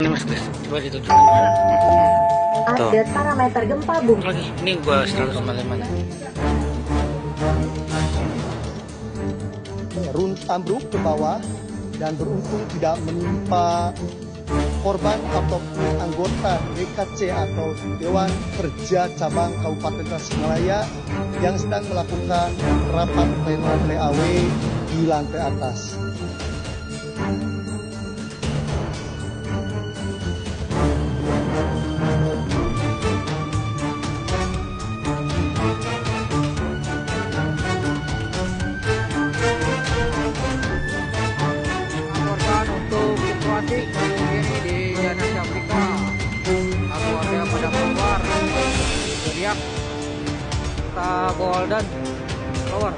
Ini mas Chris, coba ditutup. Update parameter gempa bumi. Lagi, ini gua 195. Ambruk ke bawah dan beruntung tidak menimpa korban ataupun anggota DKC atau Dewan Kerja Cabang Kabupaten Tasikmalaya yang sedang melakukan rapat pleno PAW di lantai atas. Untuk situasi ini di Jalan Afrika, aku ada pada keluar teriak kita golden keluar.